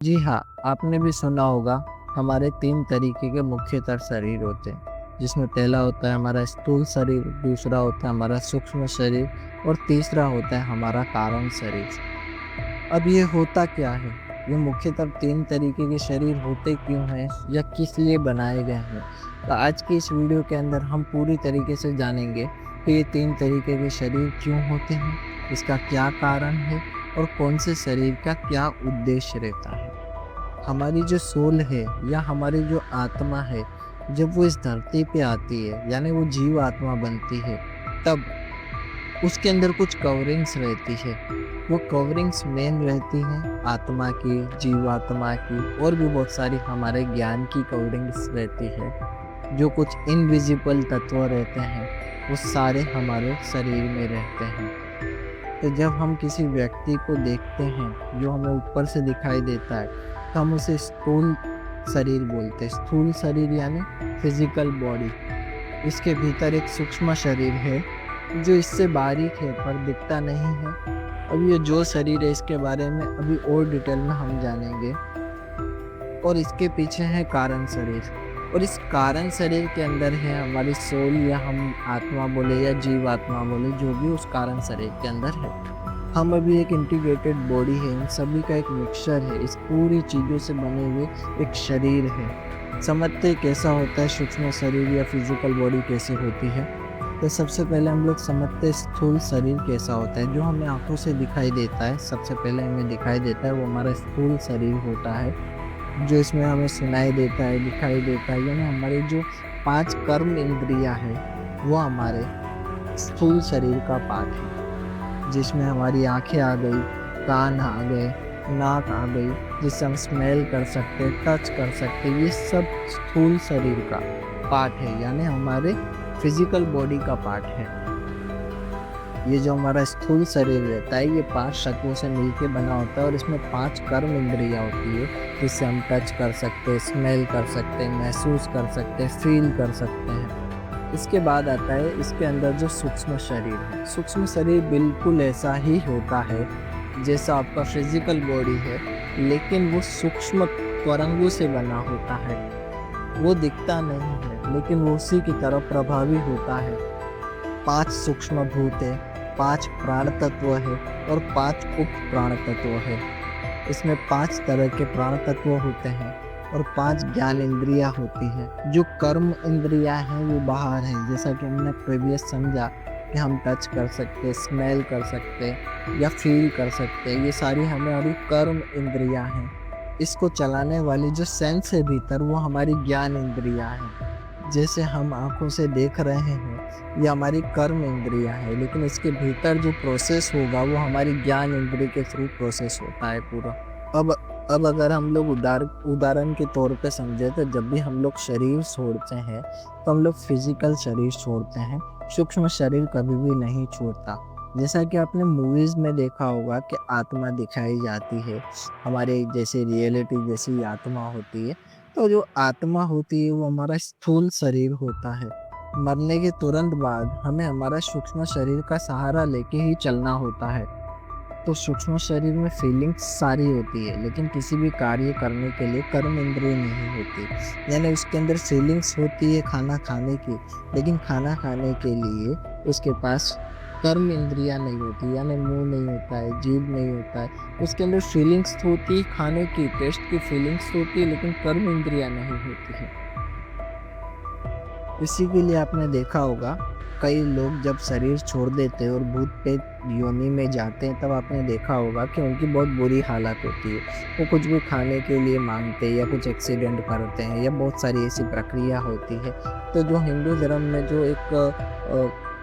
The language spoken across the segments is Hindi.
जी हाँ, आपने भी सुना होगा हमारे 3 तरीके के मुख्यतः शरीर होते हैं, जिसमें पहला होता है हमारा स्थूल शरीर, दूसरा होता है हमारा सूक्ष्म शरीर और तीसरा होता है हमारा कारण शरीर। अब ये होता क्या है? ये मुख्यतः 3 तरीके के शरीर होते क्यों हैं या किस लिए बनाए गए हैं? तो आज की इस वीडियो के अंदर हम पूरी तरीके से जानेंगे कि ये 3 तरीके के शरीर क्यों होते हैं, इसका क्या कारण है और कौन से शरीर का क्या उद्देश्य रहता है। हमारी जो सोल है या हमारी जो आत्मा है, जब वो इस धरती पे आती है यानी वो जीव आत्मा बनती है, तब उसके अंदर कुछ कवरिंग्स रहती है। वो कवरिंग्स मेन रहती हैं आत्मा की, जीवात्मा की और भी बहुत सारी हमारे ज्ञान की कवरिंग्स रहती है। जो कुछ इनविजिबल तत्व रहते हैं, वो सारे हमारे शरीर में रहते हैं। तो जब हम किसी व्यक्ति को देखते हैं जो हमें ऊपर से दिखाई देता है, तो हम उसे स्थूल शरीर बोलते हैं। स्थूल शरीर यानी फिजिकल बॉडी। इसके भीतर एक सूक्ष्म शरीर है जो इससे बारीक है पर दिखता नहीं है। अब ये जो शरीर है इसके बारे में अभी और डिटेल में हम जानेंगे। और इसके पीछे है कारण शरीर, और इस कारण शरीर के अंदर है हमारी सोल या हम आत्मा बोले या जीव आत्मा बोले, जो भी उस कारण शरीर के अंदर है। हम अभी एक इंटीग्रेटेड बॉडी है, इन सभी का एक मिक्सचर है, इस पूरी चीज़ों से बने हुए एक शरीर है। समझते कैसा होता है सूक्ष्म शरीर या फिजिकल बॉडी कैसे होती है। तो सबसे पहले हम लोग समझते स्थूल शरीर कैसा होता है, जो हमें आंखों से दिखाई देता है। सबसे पहले हमें दिखाई देता है वो हमारा स्थूल शरीर होता है, जो इसमें हमें सुनाई देता है, दिखाई देता है। यानी हमारी जो 5 कर्म इंद्रियां हैं वो हमारे स्थूल शरीर का पार्ट है, जिसमें हमारी आंखें आ गई, कान आ गए, नाक आ गई, जिससे हम स्मेल कर सकते हैं, टच कर सकते हैं। ये सब स्थूल शरीर का पार्ट है, यानी हमारे फिजिकल बॉडी का पार्ट है। ये जो हमारा स्थूल शरीर रहता है ये 5 तत्वों से मिलकर बना होता है, और इसमें 5 कर्म इंद्रियां होती है, जिससे हम टच कर सकते हैं, स्मेल कर सकते हैं, महसूस कर सकते हैं, फील कर सकते हैं। इसके बाद आता है इसके अंदर जो सूक्ष्म शरीर है। सूक्ष्म शरीर बिल्कुल ऐसा ही होता है जैसा आपका फिजिकल बॉडी है, लेकिन वो सूक्ष्म तरंगों से बना होता है। वो दिखता नहीं है, लेकिन वो उसी की तरफ प्रभावी होता है। 5 सूक्ष्म भूत है, 5 प्राण तत्व है और 5 उप प्राण तत्व है। इसमें 5 तरह के प्राण तत्व होते हैं और 5 ज्ञान इंद्रियां होती हैं। जो कर्म इंद्रियां हैं वो बाहर हैं, जैसा कि हमने प्रीवियस समझा कि हम टच कर सकते, स्मेल कर सकते या फील कर सकते। ये सारी हमारी कर्म इंद्रियां हैं। इसको चलाने वाली जो सेंस है भीतर, वो हमारी ज्ञान इंद्रियां हैं। जैसे हम आंखों से देख रहे हैं, ये हमारी कर्म इंद्रियां है, लेकिन इसके भीतर जो प्रोसेस होगा वो हमारी ज्ञान इंद्रिय के थ्रू प्रोसेस होता है पूरा। अब अब अगर हम लोग उदाहरण के तौर पे समझे, तो जब भी हम लोग शरीर छोड़ते हैं तो हम लोग फिजिकल शरीर छोड़ते हैं, सूक्ष्म शरीर कभी भी नहीं छोड़ता। जैसा कि आपने मूवीज में देखा होगा कि आत्मा दिखाई जाती है, हमारे जैसे रियलिटी जैसी आत्मा होती है। तो जो आत्मा होती है वो हमारा स्थूल शरीर होता है। मरने के तुरंत बाद हमें हमारा सूक्ष्म शरीर का सहारा लेके ही चलना होता है। तो सूक्ष्म शरीर में फीलिंग्स सारी होती है, लेकिन किसी भी कार्य करने के लिए कर्म इंद्रिय नहीं होती। यानी उसके अंदर फीलिंग्स होती है खाना खाने की, लेकिन खाना खाने के लिए उसके पास कर्म इंद्रियां नहीं होती, यानी मुंह नहीं होता है, जीभ नहीं होता है। उसके अंदर फीलिंग्स होती है खाने की, टेस्ट की फीलिंग्स होती है, लेकिन कर्म इंद्रियां नहीं होती है। इसी के लिए आपने देखा होगा कई लोग जब शरीर छोड़ देते हैं और भूत प्रेत योनि में जाते हैं, तब आपने देखा होगा कि उनकी बहुत बुरी हालत होती है। वो कुछ भी खाने के लिए मांगते हैं या कुछ एक्सीडेंट करते हैं या बहुत सारी ऐसी प्रक्रिया होती है। तो जो हिंदू धर्म में जो एक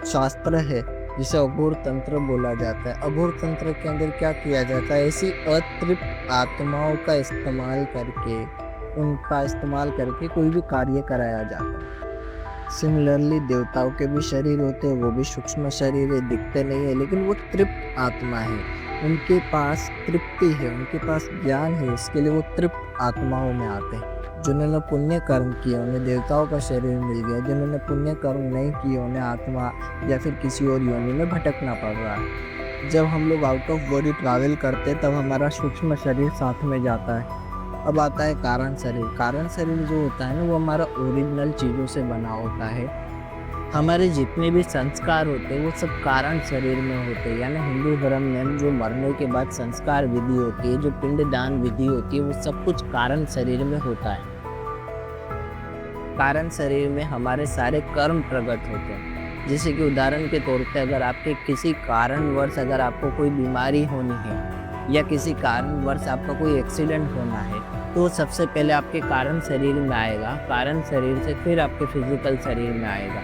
शास्त्र है जिसे अघोर तंत्र बोला जाता है, अघोर तंत्र के अंदर क्या किया जाता है, ऐसी अतृप्त आत्माओं का इस्तेमाल करके कोई भी कार्य कराया जाता है। सिमिलरली देवताओं के भी शरीर होते हैं, वो भी सूक्ष्म शरीर है, दिखते नहीं है, लेकिन वो तृप्त आत्मा है। उनके पास तृप्ति है, उनके पास ज्ञान है, इसके लिए वो तृप्त आत्माओं में आते हैं। जिन्होंने पुण्य कर्म किए उन्हें देवताओं का शरीर मिल गया, जिन्होंने पुण्य कर्म नहीं किए उन्हें आत्मा या फिर किसी और योनि में भटकना पड़ रहा है। जब हम लोग आउट ऑफ बॉडी ट्रैवल करते हैं तब हमारा सूक्ष्म शरीर साथ में जाता है। अब आता है कारण शरीर। कारण शरीर जो होता है ना, वो हमारा ओरिजिनल चीज़ों से बना होता है। हमारे जितने भी संस्कार होते हैं वो सब कारण शरीर में होते हैं। यानी हिंदू धर्म में जो मरने के बाद संस्कार विधि होती है, जो पिंडदान विधि होती है, वो सब कुछ कारण शरीर में होता है। कारण शरीर में हमारे सारे कर्म प्रकट होते हैं। जैसे कि उदाहरण के तौर पे अगर आपके किसी कारणवश अगर आपको कोई बीमारी होनी है या किसी कारणवश आपका कोई एक्सीडेंट होना है, तो सबसे पहले आपके कारण शरीर में आएगा, कारण शरीर से फिर आपके फिजिकल शरीर में आएगा।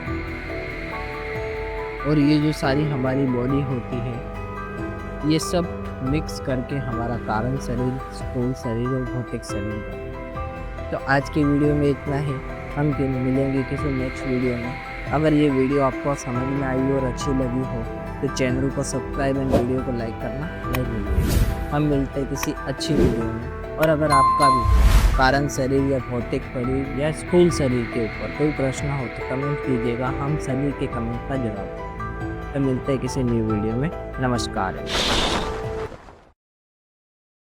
और ये जो सारी हमारी बॉडी होती है, ये सब मिक्स करके हमारा कारण शरीर, स्थूल शरीर और भौतिक शरीर बनता है। तो आज की वीडियो में इतना ही। हम मिलेंगे किसी नेक्स्ट वीडियो में। अगर ये वीडियो आपको समझ में आई और अच्छी लगी हो तो चैनल को सब्सक्राइब एंड वीडियो को लाइक करना नहीं भूलिए। हम मिलते हैं किसी अच्छी वीडियो में। और अगर आपका भी कारण शरीर या भौतिक शरीर या स्थूल शरीर के ऊपर कोई प्रश्न हो तो कमेंट कीजिएगा, हम सभी के कमेंट का जवाब देंगे। तो मिलते हैं किसी न्यू वीडियो में। नमस्कार।